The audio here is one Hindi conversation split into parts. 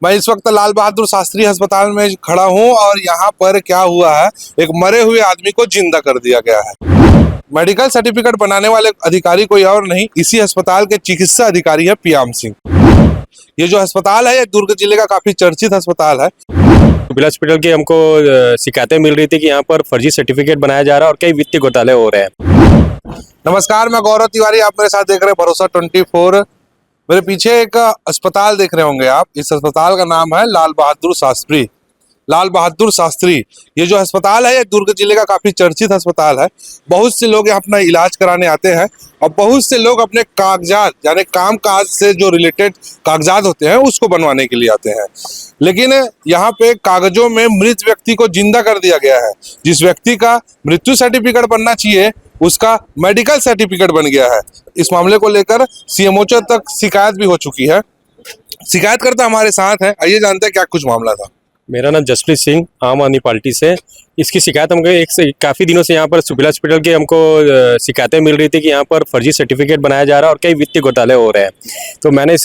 मैं इस वक्त लाल बहादुर शास्त्री अस्पताल में खड़ा हूं और यहाँ पर क्या हुआ है, एक मरे हुए आदमी को जिंदा कर दिया गया है। मेडिकल सर्टिफिकेट बनाने वाले अधिकारी कोई और नहीं, इसी अस्पताल के चिकित्सा अधिकारी है पियाम सिंह। ये जो अस्पताल है ये दुर्ग जिले का काफी चर्चित अस्पताल है। सिविल हॉस्पिटल की हमको शिकायतें मिल रही थी कि यहाँ पर फर्जी सर्टिफिकेट बनाया जा रहा है और कई वित्तीय घोटाले हो रहे हैं। नमस्कार, मैं गौरव तिवारी, आप मेरे साथ देख रहे हैं भरोसा 24। मेरे पीछे एक अस्पताल देख रहे होंगे आप। इस अस्पताल का नाम है लाल बहादुर शास्त्री। लाल बहादुर शास्त्री ये जो अस्पताल है ये दुर्ग जिले का काफी चर्चित अस्पताल है। बहुत से लोग यहाँ अपना इलाज कराने आते हैं और बहुत से लोग अपने कागजात यानी काम काज से जो रिलेटेड कागजात होते हैं उसको बनवाने के लिए आते हैं। लेकिन यहाँ पे कागजों में मृत व्यक्ति को जिंदा कर दिया गया है। जिस व्यक्ति का मृत्यु सर्टिफिकेट बनना चाहिए उसका मेडिकल सर्टिफिकेट बन गया है। इस मामले को लेकर सीएमओ तक शिकायत भी हो चुकी है। शिकायतकर्ता हमारे साथ है, आइए जानते हैं क्या कुछ मामला था। मेरा नाम जसप्रीत सिंह, आम आदमी पार्टी से। इसकी शिकायत हमको काफ़ी दिनों से यहाँ पर सिविल हॉस्पिटल की हमको शिकायतें मिल रही थी कि यहाँ पर फर्जी सर्टिफिकेट बनाया जा रहा है और कई वित्तीय घोटाले हो रहे हैं। तो मैंने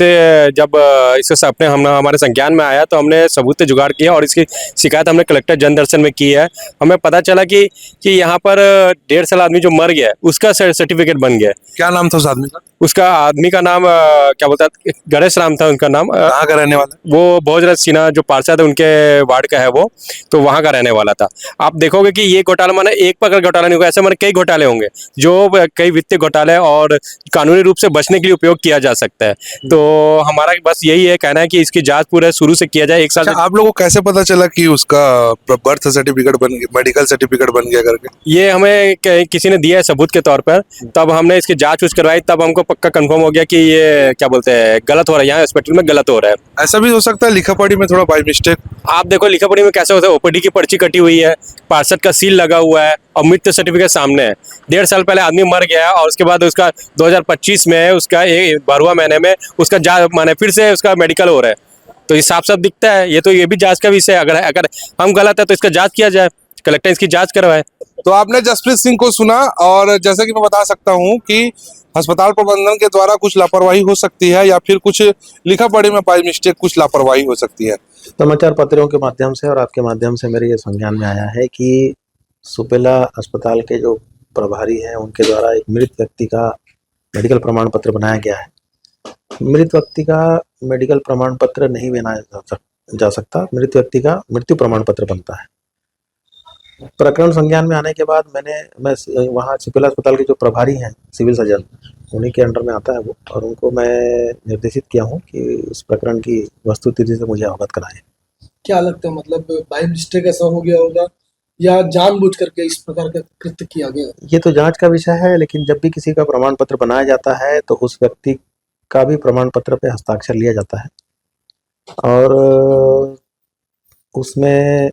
जब इसे अपने हमारे संज्ञान में आया तो हमने सबूत जुगाड़ किया और इसकी शिकायत हमने कलेक्टर जनदर्शन में की है। हमें पता चला कि यहाँ पर 1.5 साल आदमी जो मर गया उसका सर्टिफिकेट बन गया। क्या नाम था उस आदमी का? उसका आदमी का नाम क्या बोलता है, गणेश राम था उनका नाम। कहाँ का रहने वाला? वो भोजराज सिन्हा जो पार्षद है उनके वार्ड का है वो, तो वहाँ का रहने वाला था। आप देखोगे कि ये घोटाला माने एक पकड़ घोटाला नहीं होगा, ऐसे माने कई घोटाले होंगे जो कई वित्तीय घोटाले और कानूनी रूप से बचने के लिए उपयोग किया जा सकता है। तो हमारा बस यही है कहना है कि इसकी जांच पूरे शुरू से किया जाए। 1 साल आप लोगों को कैसे पता चला कि उसका बर्थ सर्टिफिकेट बन गया, मेडिकल सर्टिफिकेट बन गया करके? ये हमें किसी ने दिया है सबूत के तौर पर, तब हमने इसकी जांच करवाई, तब हमको पक्का कंफर्म हो गया कि ये क्या बोलते हैं गलत हो रहा है, यहाँ हॉस्पिटल में गलत हो रहा है। ऐसा भी हो सकता है लिखा पढ़ी में थोड़ा बाय मिस्टेक। आप देखो लिखा पढ़ी में कैसे होता है, ओपीडी की पर्ची कटी हुई है, पार्षद का सील लगा हुआ है और मृत्यु सर्टिफिकेट सामने है। 1.5 साल पहले आदमी मर गया और उसके बाद उसका 2025 में उसका 12वां महीने में उसका माने फिर से उसका मेडिकल हो रहा है। तो ये साफ साफ दिखता है। ये भी जांच का विषय है। अगर हम गलत है तो इसका जांच किया जाए, कलेक्टर इसकी जांच करवाए। तो आपने जसप्रीत सिंह को सुना और जैसे कि मैं बता सकता हूं कि अस्पताल प्रबंधन के द्वारा कुछ लापरवाही हो सकती है या फिर कुछ लिखा पढ़ी में बाय मिस्टेक कुछ लापरवाही हो सकती है। समाचार पत्रों के माध्यम से और आपके माध्यम से मेरे ये संज्ञान में आया है कि सुपेला अस्पताल के जो प्रभारी हैं उनके द्वारा एक मृत व्यक्ति का मेडिकल प्रमाण पत्र बनाया गया है। मृत व्यक्ति का मेडिकल प्रमाण पत्र नहीं बनाया जा सकता, मृत व्यक्ति का मृत्यु प्रमाण पत्र बनता है। प्रकरण संज्ञान में आने के बाद मैं वहाँ सुपेला अस्पताल के जो प्रभारी हैं सिविल सर्जन, उन्हीं के अंडर में आता है वो, और उनको मैं निर्देशित किया हूँ कि इस प्रकरण की वस्तुस्थिति से मुझे अवगत कराएं। क्या लगता है, मतलब बाय मिस्टेक ऐसा हो गया होगा या जानबूझ करके इस प्रकार का कृत्य किया गया? ये तो जांच का विषय है, लेकिन जब भी किसी का प्रमाण पत्र बनाया जाता है तो उस व्यक्ति का भी प्रमाण पत्र पे हस्ताक्षर लिया जाता है और उसमें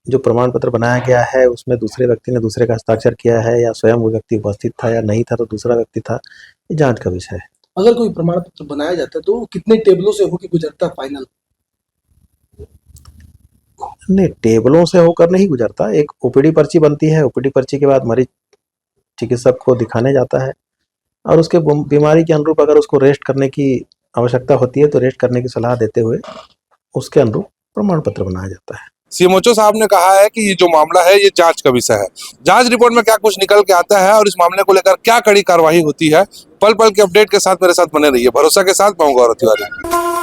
जो प्रमाण पत्र बनाया गया है उसमें दूसरे व्यक्ति ने दूसरे का हस्ताक्षर किया है या स्वयं वो व्यक्ति उपस्थित था या नहीं था तो दूसरा व्यक्ति था, ये जांच का विषय है। अगर कोई प्रमाण पत्र बनाया जाता है तो वो कितने टेबलों से होकर गुजरता है फाइनल? नहीं, टेबलों से होकर नहीं गुजरता। एक ओपीडी पर्ची बनती है, ओपीडी पर्ची के बाद मरीज चिकित्सक को दिखाने जाता है और उसके बीमारी के अनुरूप अगर उसको रेस्ट करने की आवश्यकता होती है तो रेस्ट करने की सलाह देते हुए उसके अनुरूप प्रमाण पत्र बनाया जाता है। सीएमओ साहब ने कहा है कि ये जो मामला है ये जांच का विषय है। जांच रिपोर्ट में क्या कुछ निकल के आता है और इस मामले को लेकर क्या कड़ी कार्रवाई होती है, पल पल के अपडेट के साथ मेरे साथ बने रहिए। भरोसा के साथ मैं गौरव तिवारी।